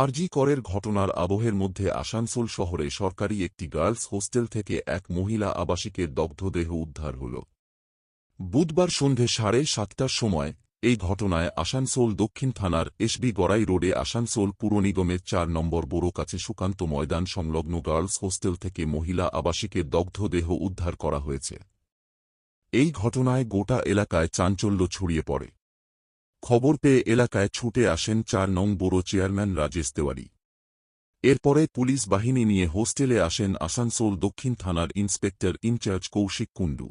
আরজি করের ঘটনার আবহের মধ্যে আসানসোল শহরে সরকারি একটি গার্লস হোস্টেল থেকে এক মহিলা আবাসিকের দগ্ধদেহ উদ্ধার হল। বুধবার সন্ধে 7:30টার সময় এই ঘটনায় আসানসোল দক্ষিণ থানার এসবি গড়াই রোডে আসানসোল পুর নিগমের 4 নম্বর বোরো কাছে সুকান্ত ময়দান সংলগ্ন গার্লস হোস্টেল থেকে মহিলা আবাসিকের দগ্ধদেহ উদ্ধার করা হয়েছে। এই ঘটনায় গোটা এলাকায় চাঞ্চল্য ছড়িয়ে পড়ে। খবর পেয়ে এলাকায় ছুটে আসেন 4 নং বোরো চেয়ারম্যান রাজেশ তেওয়ারি। এরপরে পুলিশ বাহিনী নিয়ে হোস্টেলে আসেন আসানসোল দক্ষিণ থানার ইন্সপেক্টর ইনচার্জ কৌশিক কুণ্ডু।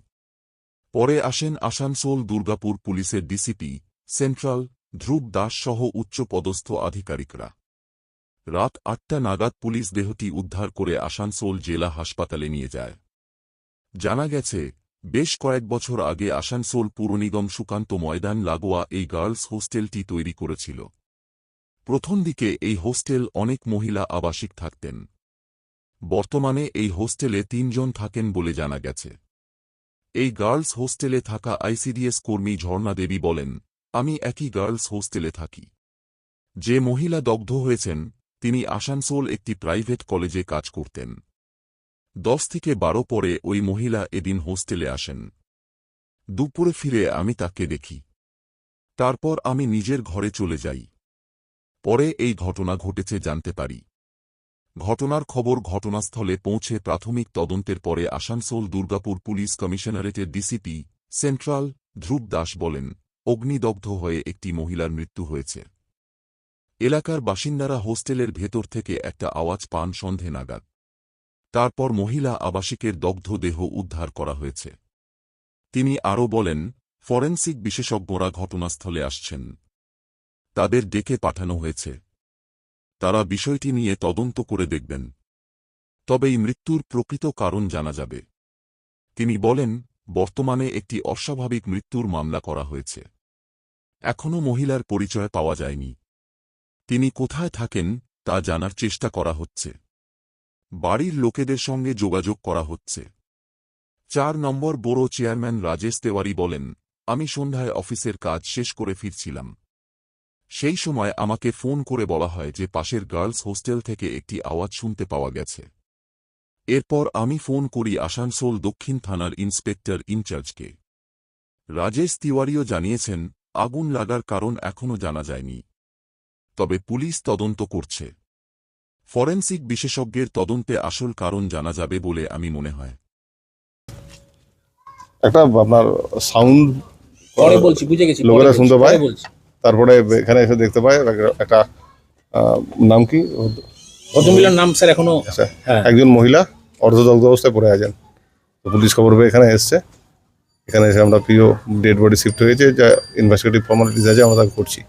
পরে আসেন আসানসোল দুর্গাপুর পুলিশের ডিসিপি সেন্ট্রাল ধ্রুব দাস সহ উচ্চপদস্থ আধিকারিকরা। রাত 8টা নাগাদ পুলিশ দেহটি উদ্ধার করে আসানসোল জেলা হাসপাতালে নিয়ে যায়। জানা গেছে, বেশ কয়েক বছর আগে আসানসোল পুর নিগম সুকান্ত ময়দান লাগোয়া এই গার্লস হোস্টেলটি তৈরি করেছিল। প্রথম দিকে এই হোস্টেল অনেক মহিলা আবাসিক থাকতেন। বর্তমানে এই হোস্টেলে 3 জন থাকেন বলে জানা গেছে। এই গার্লস হোস্টেলে থাকা আইসিডিএস কর্মী ঝর্ণা দেবী বলেন, আমি একই গার্লস হোস্টেলে থাকি। যে মহিলা দগ্ধ হয়েছেন তিনি আসানসোল একটি প্রাইভেট কলেজে কাজ করতেন। 10 থেকে 12 পরে ওই মহিলা এদিন হোস্টেলে আসেন। দুপুরে ফিরে আমি তাকে দেখি। তারপর আমি নিজের ঘরে চলে যাই। পরে এই ঘটনা ঘটেছে জানতে পারি। ঘটনার খবর ঘটনাস্থলে পৌঁছে প্রাথমিক তদন্তের পরে আসানসোল দুর্গাপুর পুলিশ কমিশনারেটের ডিসিপি সেন্ট্রাল ধ্রুব দাস বলেন, অগ্নিদগ্ধ হয়ে একটি মহিলার মৃত্যু হয়েছে। এলাকার বাসিন্দারা হোস্টেলের ভেতর থেকে একটা আওয়াজ পান সন্ধে নাগাদ। তারপর মহিলা আবাসিকের দগ্ধ দেহ উদ্ধার করা হয়েছে। তিনি আরও বলেন, ফরেনসিক বিশেষজ্ঞরা ঘটনাস্থলে আসছেন। তাদের ডেকে পাঠানো হয়েছে। তারা বিষয়টি নিয়ে তদন্ত করে দেখবেন। তবেই মৃত্যুর প্রকৃত কারণ জানা যাবে। তিনি বলেন, বর্তমানে একটি অস্বাভাবিক মৃত্যুর মামলা করা হয়েছে। এখনও মহিলার পরিচয় পাওয়া যায়নি। তিনি কোথায় থাকেন তা জানার চেষ্টা করা হচ্ছে। বাড়ির লোকেদের সঙ্গে যোগাযোগ করা হচ্ছে। 4 নম্বর বোরো চেয়ারম্যান রাজেশ তেওয়ারি বলেন, আমি সন্ধ্যায় অফিসের কাজ শেষ করে ফিরছিলাম। সেই সময় আমাকে ফোন করে বলা হয় যে পাশের গার্লস হোস্টেল থেকে একটি আওয়াজ শুনতে পাওয়া গেছে। এরপর আমি ফোন করি আসানসোল দক্ষিণ থানার ইন্সপেক্টর ইনচার্জকে। রাজেশ তিওয়ারিও জানিয়েছেন, আগুন লাগার কারণ এখনও জানা যায়নি। তবে পুলিশ তদন্ত করছে। ফরেনসিক বিশেষজ্ঞের তদন্তে আসল কারণ জানা যাবে বলে আমি মনে হয়। একটা আপনার সাউন্ড পরে বলছি, বুঝে গেছি, লোকেরা শুনতে পায়। বলছি। তারপরে এখানে এসে দেখতে পায় একটা নাম কি ভদ্রমহিলার নাম স্যার এখনো একজন মহিলা অর্ধদগ্ধ অবস্থায় পড়ে আছেন। তো পুলিশ খবর পেয়ে এখানে এসছে। এখানে এসে আমরা পিও ডেড বডি শিফট হয়েছে, যা ইনভেস্টিগেটিভ ফর্মালিটিস আছে আমরা তাকে করছি।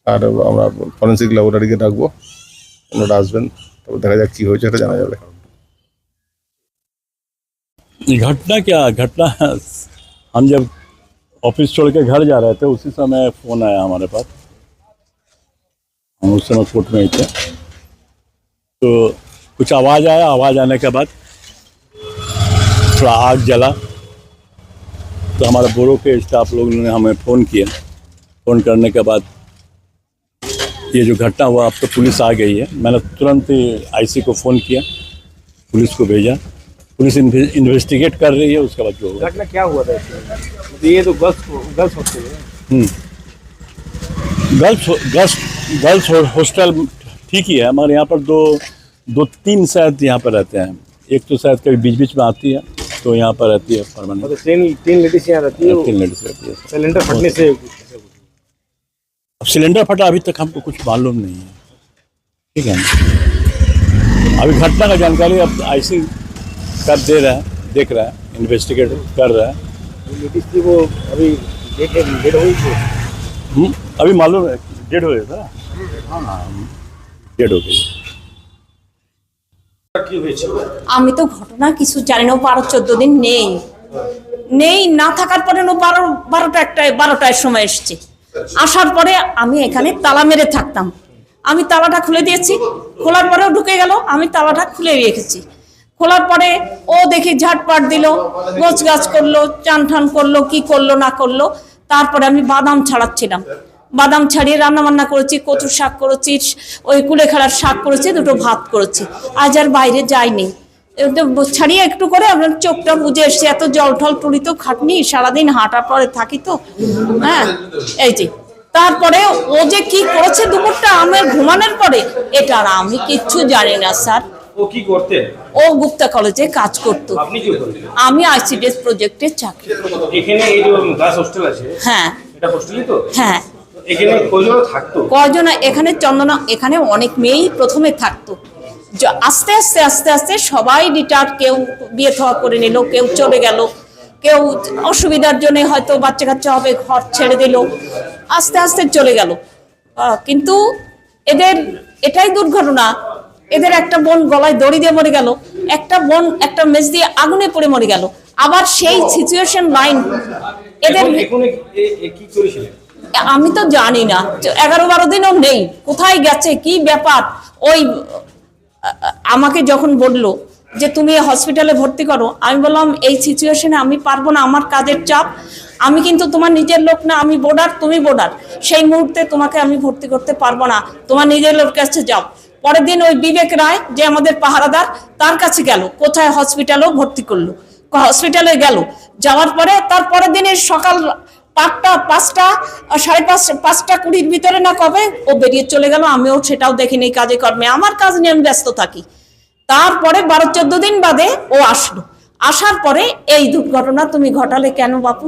আর আমরা ফরেন্সিক ল্যাবরেটরিকে ডাকবো, ওনারা আসবেন, তবে দেখা যাক কি হয়েছে এটা জানা যাবে। घटना क्या घटना, हम जब ऑफिस छोड़ के घर जा रहे थे उसी समय फ़ोन आया हमारे पास। हम उस समय कोर्ट में ही थे, तो कुछ आवाज़ आया। आवाज़ आने के बाद थोड़ा आग जला, तो हमारे बोरो के स्टाफ लोग ने हमें फ़ोन किया। फ़ोन करने के बाद ये जो घटना हुआ, अब तो पुलिस आ गई है। मैंने तुरंत ही आईसी को फ़ोन किया, पुलिस को भेजा। पुलिस इन्वेस्टिगेट कर रही है, उसके बाद जो होगा। घटना क्या हुआ था? ये तो गर्ल्स हॉस्टल है। गर्ल्स हॉस्टल ठीक ही है, हमारे यहाँ पर दो तीन शायद यहाँ पर रहते हैं। एक तो शायद कभी बीच बीच में आती है, तो यहाँ पर रहती है परमानेंट। मतलब तीन लेडीज यहाँ रहती है। 3 लेडीज रहती है। सिलेंडर फटने से अब सिलेंडर फटा अभी तक हमको कुछ मालूम नहीं है, ठीक है। अभी घटना का जानकारी अब आईसी कर दे रहा है, देख रहा है, इन्वेस्टिगेट कर रहा है। लेडीज थी वो अभी डेड हुई थी। अभी मालूम है डेड हो गया था। हाँ, डेड हो गई। আমি তো ঘটনা কিছু জানি না। 12-14 দিন নেই না থাকার পরে 12টার সময় এসছে। আসার পরে আমি এখানে তালা মেরে থাকতাম। আমি তালাটা খুলে দিয়েছি, খোলার পরেও ঢুকে গেল, আমি তালাটা খুলে রেখেছি। খোলার পরে ও দেখি ঝাটপাট দিল, গোছ গাছ করলো, চান ঠান করলো, কি করলো না করলো। তারপরে আমি বাদাম ছাড়াচ্ছিলাম। বাদাম ছাড়িয়ে রান্না বান্না করেছি, কচুর শাক করেছি, ওই কুলেখাড়ার শাক করেছি, দুটো ভাত করেছি। আজ আর বাইরে যাইনি, ছাড়িয়ে একটু করে আপনার চোখটা বুঝে এসছে। এত জল ঠল টুলি তো খাটনি, সারাদিন হাঁটার পরে থাকি তো। হ্যাঁ, এই যে তারপরে ও যে কি করেছে দুপুরটা আমার ঘুমানোর পরে, এটা আর আমি কিচ্ছু জানি না স্যার। ও কি করতে? ও গুপ্তা কলেজে কাজ করতো, আপনি কি করতেন? আমি আইসিডিএস প্রজেক্টে চাকরি। এখানে এই যে গার্লস হোস্টেল আছে, হ্যাঁ এটা হোস্টেলই তো? হ্যাঁ। এখানে কয়জন থাকতো? কয়জন এখানে চন্দনা, এখানে অনেক মেয়েই প্রথমে থাকতো, আস্তে আস্তে আস্তে আস্তে সবাই রিটায়ার, কেউ বিয়ে থা করে নিল, কেউ চলে গেল, কেউ অসুবিধার জন্য হয়তো বাচ্চা কাচ্চা হবে ঘর ছেড়ে দিল, আস্তে আস্তে চলে গেল। কিন্তু এদের এটাই দুর্ঘটনা, এদের একটা বোন গলায় দড়ি দিয়ে মরে গেল, একটা বোন একটা মেজ দিয়ে আগুনে পড়ে মরে গেল। আবার সেই সিচুয়েশন লাইন এদের, এখানে কি করেছিলেন? আমি তো জানি না, 11-12 দিনও নেই, কোথায় গেছে কি ব্যাপার। ওই আমাকে যখন বললো যে তুমি হসপিটালে ভর্তি করো, আমি বললাম এই সিচুয়েশনে আমি পারবো না, আমার কাজের চাপ, আমি কিন্তু তোমার নিজের লোক না, আমি বোর্ডার, তুমি বোর্ডার, সেই মুহূর্তে তোমাকে আমি ভর্তি করতে পারবো না, তোমার নিজের লোক কাছে যাও। পরের দিন ওই বিবেক রায় যে আমাদের পাহারাদার, তার কাছে গেল, কোথায় হসপিটালেও ভর্তি করলো, হসপিটালে গেল, যাওয়ার পরে তার পরের দিনের সকাল 5টা 5:30 ভিতরে না কবে ও বেরিয়ে চলে গেল। আমিও সেটাও দেখিনি, কাজে কর্মে আমার কাজ নিয়ে আমি ব্যস্ত থাকি। তারপরে 12-14 দিন বাদে ও আসলো, আসার পরে এই দুর্ঘটনা তুমি ঘটালে কেন বাপু?